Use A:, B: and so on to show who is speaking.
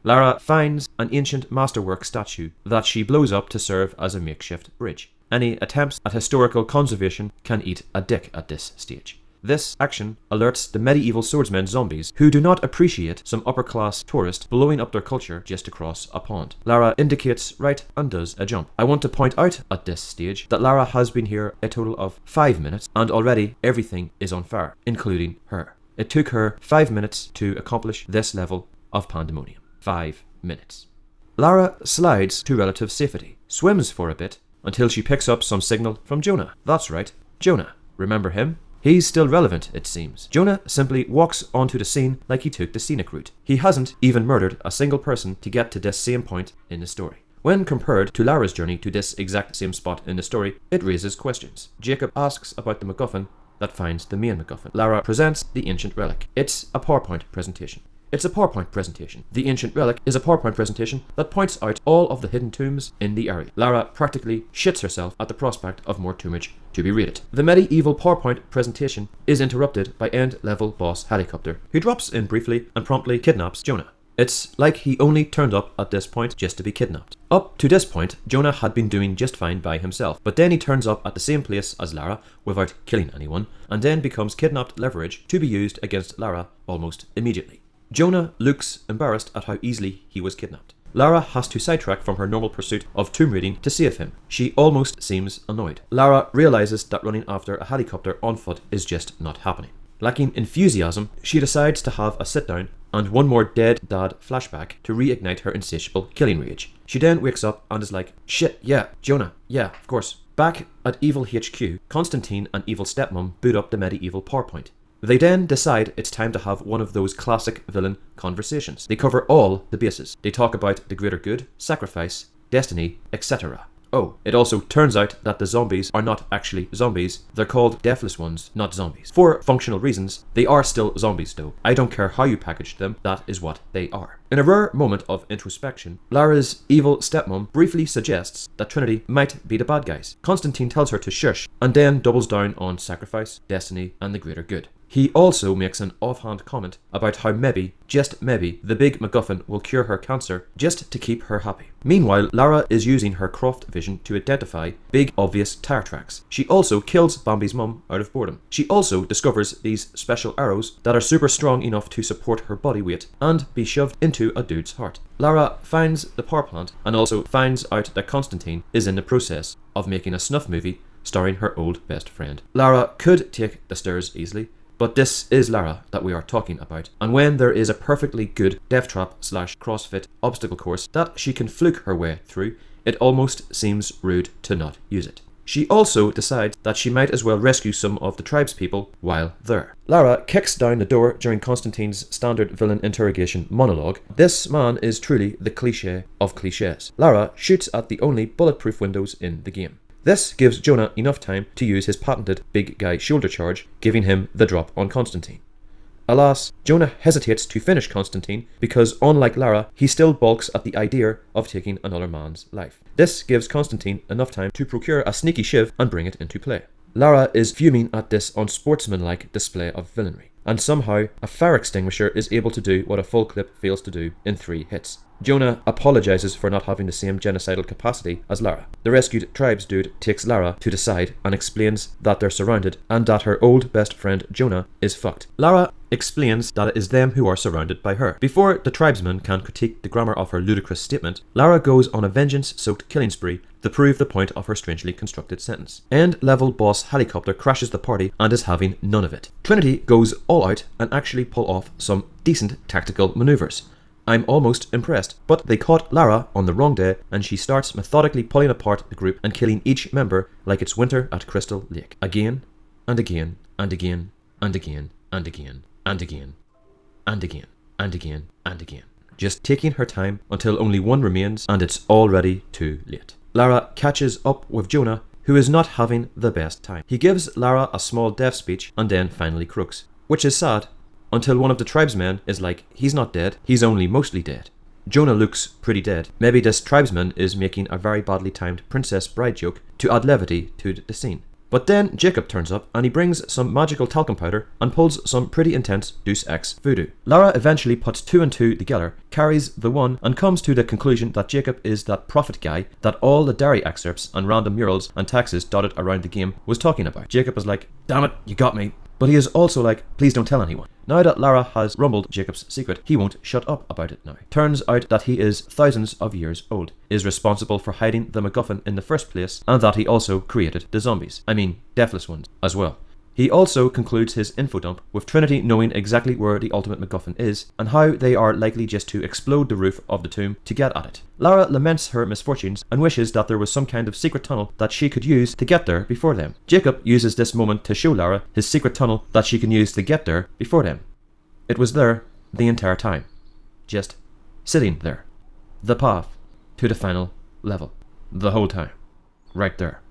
A: Lara finds an ancient masterwork statue that she blows up to serve as a makeshift bridge. Any attempts at historical conservation can eat a dick at this stage. This action alerts the medieval swordsmen zombies who do not appreciate some upper-class tourist blowing up their culture just across a pond. Lara indicates right and does a jump. I want to point out at this stage that Lara has been here a total of 5 minutes and already everything is on fire, including her. It took her 5 minutes to accomplish this level of pandemonium. 5 minutes. Lara slides to relative safety, swims for a bit until she picks up some signal from Jonah. That's right, Jonah. Remember him? He's still relevant, it seems. Jonah simply walks onto the scene like he took the scenic route. He hasn't even murdered a single person to get to this same point in the story. When compared to Lara's journey to this exact same spot in the story, it raises questions. Jacob asks about the MacGuffin that finds the main MacGuffin. Lara presents the ancient relic. It's a PowerPoint presentation. It's a PowerPoint presentation. The ancient relic is a PowerPoint presentation that points out all of the hidden tombs in the area. Lara practically shits herself at the prospect of more tombage to be raided. The medieval PowerPoint presentation is interrupted by end-level boss Helicopter, who drops in briefly and promptly kidnaps Jonah. It's like he only turned up at this point just to be kidnapped. Up to this point, Jonah had been doing just fine by himself, but then he turns up at the same place as Lara without killing anyone, and then becomes kidnapped leverage to be used against Lara almost immediately. Jonah looks embarrassed at how easily he was kidnapped. Lara has to sidetrack from her normal pursuit of tomb raiding to save him. She almost seems annoyed. Lara realizes that running after a helicopter on foot is just not happening. Lacking enthusiasm, she decides to have a sit down and one more dead dad flashback to reignite her insatiable killing rage. She then wakes up and is like, shit, yeah, Jonah, yeah, of course. Back at Evil HQ, Constantine and Evil Stepmom boot up the medieval PowerPoint. They then decide it's time to have one of those classic villain conversations. They cover all the bases. They talk about the greater good, sacrifice, destiny, etc. Oh, it also turns out that the zombies are not actually zombies. They're called deathless ones, not zombies. For functional reasons, they are still zombies though. I don't care how you package them, that is what they are. In a rare moment of introspection, Lara's evil stepmom briefly suggests that Trinity might be the bad guys. Constantine tells her to shush, and then doubles down on sacrifice, destiny, and the greater good. He also makes an offhand comment about how maybe, just maybe, the big MacGuffin will cure her cancer just to keep her happy. Meanwhile, Lara is using her Croft vision to identify big obvious tire tracks. She also kills Bambi's mum out of boredom. She also discovers these special arrows that are super strong enough to support her body weight and be shoved into a dude's heart. Lara finds the power plant and also finds out that Constantine is in the process of making a snuff movie starring her old best friend. Lara could take the stairs easily, but this is Lara that we are talking about, and when there is a perfectly good death trap / CrossFit obstacle course that she can fluke her way through, it almost seems rude to not use it. She also decides that she might as well rescue some of the tribespeople while there. Lara kicks down the door during Constantine's standard villain interrogation monologue. This man is truly the cliché of clichés. Lara shoots at the only bulletproof windows in the game. This gives Jonah enough time to use his patented big guy shoulder charge, giving him the drop on Constantine. Alas, Jonah hesitates to finish Constantine because, unlike Lara, he still balks at the idea of taking another man's life. This gives Constantine enough time to procure a sneaky shiv and bring it into play. Lara is fuming at this unsportsmanlike display of villainy, and somehow a fire extinguisher is able to do what a full clip fails to do in 3 hits. Jonah apologizes for not having the same genocidal capacity as Lara. The rescued tribes dude takes Lara to the side and explains that they're surrounded and that her old best friend Jonah is fucked. Lara explains that it is them who are surrounded by her. Before the tribesmen can critique the grammar of her ludicrous statement, Lara goes on a vengeance-soaked killing spree to prove the point of her strangely constructed sentence. End-level boss Helicopter crashes the party and is having none of it. Trinity goes all out and actually pull off some decent tactical maneuvers. I'm almost impressed, but they caught Lara on the wrong day and she starts methodically pulling apart the group and killing each member like it's winter at Crystal Lake. Again, and again, and again, and again, and again, and again, and again, and again, and again. Just taking her time until only one remains and it's already too late. Lara catches up with Jonah, who is not having the best time. He gives Lara a small death speech and then finally crooks, which is sad, until one of the tribesmen is like, he's not dead, he's only mostly dead. Jonah looks pretty dead. Maybe this tribesman is making a very badly timed Princess Bride joke to add levity to the scene. But then Jacob turns up and he brings some magical talcum powder and pulls some pretty intense Deus Ex voodoo. Lara eventually puts 2 and 2 together, carries the 1 and comes to the conclusion that Jacob is that prophet guy that all the diary excerpts and random murals and taxes dotted around the game was talking about. Jacob is like, damn it, you got me. But he is also like, please don't tell anyone. Now that Lara has rumbled Jacob's secret, he won't shut up about it now. Turns out that he is thousands of years old, is responsible for hiding the MacGuffin in the first place, and that he also created the zombies. I mean, deathless ones as well. He also concludes his info dump with Trinity knowing exactly where the ultimate MacGuffin is and how they are likely just to explode the roof of the tomb to get at it. Lara laments her misfortunes and wishes that there was some kind of secret tunnel that she could use to get there before them. Jacob uses this moment to show Lara his secret tunnel that she can use to get there before them. It was there the entire time. Just sitting there. The path to the final level. The whole time. Right there.